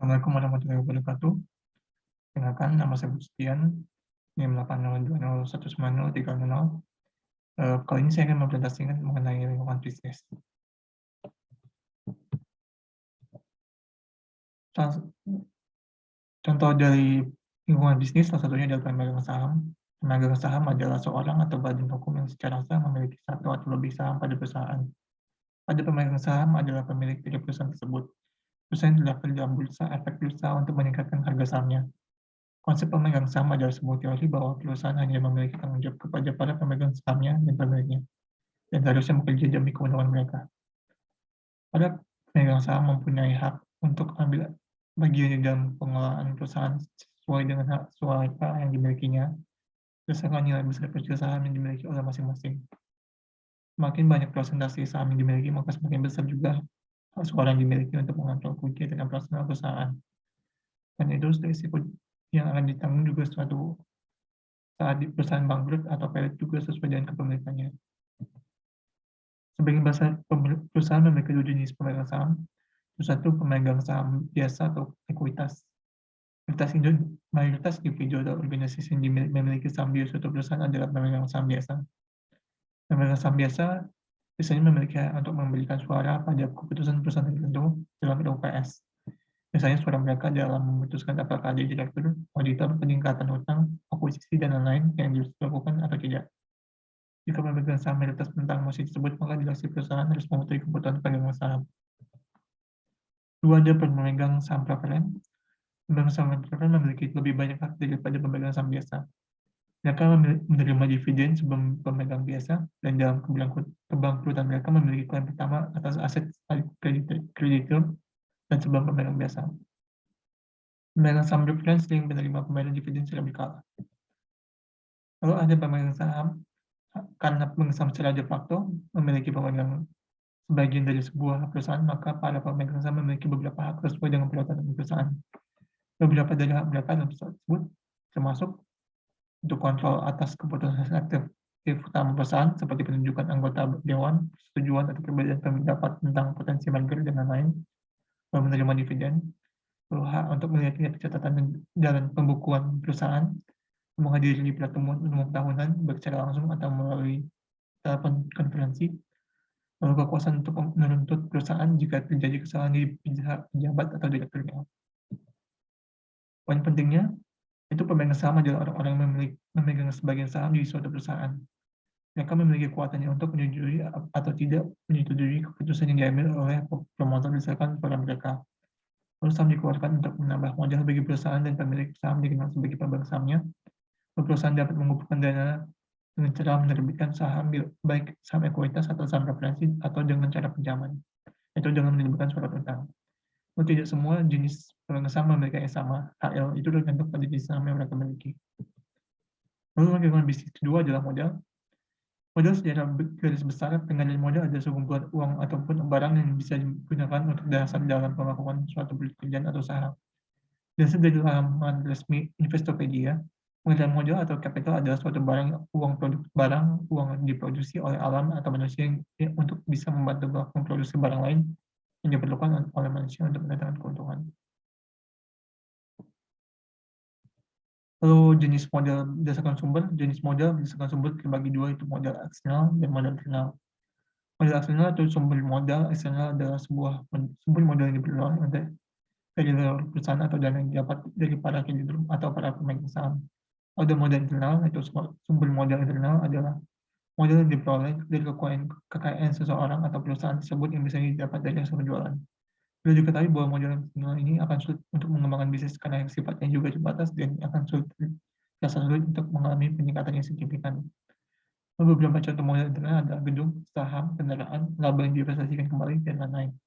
Assalamualaikum warahmatullahi wabarakatuh. Perkenalkan, nama saya Bustian, NIM 802019030. Kali ini saya akan mempresentasikan mengenai lingkungan bisnis. Contoh dari lingkungan bisnis, salah satunya adalah pemegang saham. Pemegang saham adalah seorang atau badan hukum yang secara sah memiliki satu atau lebih saham pada perusahaan. Pada pemegang saham adalah pemilik dari perusahaan tersebut. Perusahaan terdaftar dalam bursa efek bursa untuk meningkatkan harga sahamnya. Konsep pemegang saham adalah sebuah teori bahwa perusahaan hanya memiliki tanggung jawab kepada para pemegang sahamnya dan pemiliknya, dan seharusnya bekerja demi keuntungan mereka. Para pemegang saham mempunyai hak untuk ambil bagian di dalam pengelolaan perusahaan sesuai dengan hak suara yang dimilikinya, berdasarkan nilai besar kecil saham yang dimiliki oleh masing-masing. Semakin banyak persentase saham yang dimiliki, maka semakin besar juga hak suara yang dimiliki untuk mengontrol kunci dan operasional perusahaan. Dan itu risiko yang akan ditanggung juga suatu saat di perusahaan bangkrut atau pelit juga sesuai dengan kepemilikannya. Sebagian besar perusahaan memiliki dua jenis pemegang saham. Satu, pemegang saham biasa atau ekuitas. Mayoritas individu atau organisasi yang memiliki saham di suatu perusahaan adalah pemegang saham biasa. Pemegang saham biasa biasanya memiliki hak untuk memberikan suara pada keputusan perusahaan tertentu dalam RUPS. Misalnya suara mereka dalam memutuskan apakah ada direktur, auditor, peningkatan hutang, akuisisi, dan lain-lain yang dilakukan atau tidak. Jika pemegang saham mayoritas tentang mosi tersebut, maka direksi perusahaan harus mematuhi kebutuhan pemegang saham. Dua, ada pemegang saham preferen. Pemegang saham preferen memiliki lebih banyak hak daripada pemegang saham biasa. Mereka menerima dividen sebelum pemegang biasa, dan dalam kebangkrutan mereka memiliki klaim pertama atas aset kreditur dan sebelum pemegang biasa. Pemegang saham preferen sering menerima pembayaran dividen secara berkala. Lalu ada pemegang saham karena pemegang saham secara de facto memiliki pemegang sebagian dari sebuah perusahaan, maka para pemegang saham memiliki beberapa hak sesuai dengan peraturan perusahaan. Beberapa dari hak mereka dalam perusahaan tersebut termasuk untuk kontrol atas keputusan eksekutif utama perusahaan seperti penunjukan anggota dewan, persetujuan atau perbedaan pendapat tentang potensi merger dan lain-lain, menerima dividen, hak untuk melihat catatan dan pembukuan perusahaan, menghadiri pertemuan umum tahunan baik secara langsung atau melalui telepon konferensi, lalu kekuasaan untuk menuntut perusahaan jika terjadi kesalahan di pihak pejabat atau direkturnya. Poin pentingnya, itu pemegang saham adalah orang-orang yang memegang sebagian saham di suatu perusahaan. Mereka memiliki kekuatannya untuk menyetujui atau tidak menyetujui keputusan yang diambil oleh promotor berdasarkan suara mereka. Lalu saham dikeluarkan untuk menambah modal bagi perusahaan dan pemilik saham dikenal sebagai pemegang sahamnya. Perusahaan dapat mengumpulkan dana dengan cara menerbitkan saham baik saham ekuitas atau saham preferensi atau dengan cara pinjaman, yaitu dengan menerbitkan surat utang. Tidak semua jenis pemegang saham memiliki yang sama. HL itu tergantung pada jenis saham yang mereka miliki. Lalu lingkungan bisnis kedua adalah modal. Modal secara garis besar, pengendalian modal adalah sekumpulan uang ataupun barang yang bisa digunakan untuk dasar dalam melakukan suatu pekerjaan atau usaha. Dasar dari laman resmi Investopedia, pengendalian modal atau capital adalah suatu barang, uang yang diproduksi oleh alam atau manusia yang untuk bisa membantu memproduksi barang lain yang diperlukan oleh manusia untuk mendatangkan keuntungan. Lalu jenis modal berdasarkan sumber terbagi dua, itu modal eksternal dan modal internal. Modal eksternal atau sumber modal eksternal adalah sumber modal yang diperoleh dari luar perusahaan atau dana yang didapat dari para kreditur atau para pemegang saham. Ada modal internal, yaitu sumber modal internal adalah modal yang diperoleh dari kekayaan seseorang atau perusahaan tersebut yang bisa didapat dari hasil penjualan. Perlu diketahui bahwa modal internal ini akan sulit untuk mengembangkan bisnis karena sifatnya juga terbatas dan akan sulit untuk mengalami peningkatan yang signifikan. Beberapa contoh modal internal adalah gedung, saham, kendaraan, laba yang diinvestasikan kembali, dan lain-lain.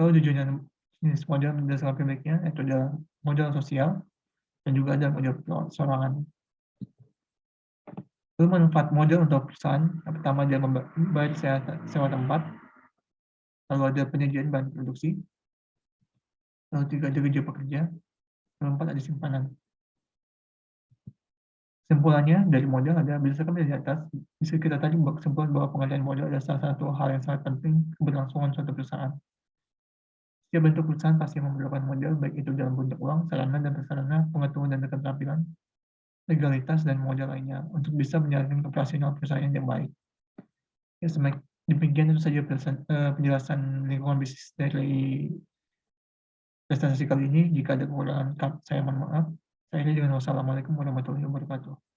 Lalu tujuan jenis modal berdasarkan pemiliknya, yaitu adalah modal sosial dan juga ada modal perorangan. Lalu manfaat modal untuk perusahaan, yang pertama adalah membayar sewa tempat, lalu ada penyediaan bahan produksi, lalu tiga ada gaji pekerja, lalu empat ada simpanan. Kesimpulannya dari modal adalah berdasarkan dari atas, bisa kita tarik kesimpulan bahwa pengadaan modal adalah salah satu hal yang sangat penting keberlangsungan suatu perusahaan. Setiap bentuk perusahaan pasti memerlukan modal, baik itu dalam bentuk uang, sarana dan prasarana, pengetahuan dan keterampilan, legalitas, dan modal lainnya untuk bisa menjalankan operasional perusahaan yang baik. Ya, demikian itu saja penjelasan lingkungan bisnis dari presentasi kali ini. Jika ada kekurangan, saya mohon maaf. Saya akhiri dengan wassalamualaikum warahmatullahi wabarakatuh.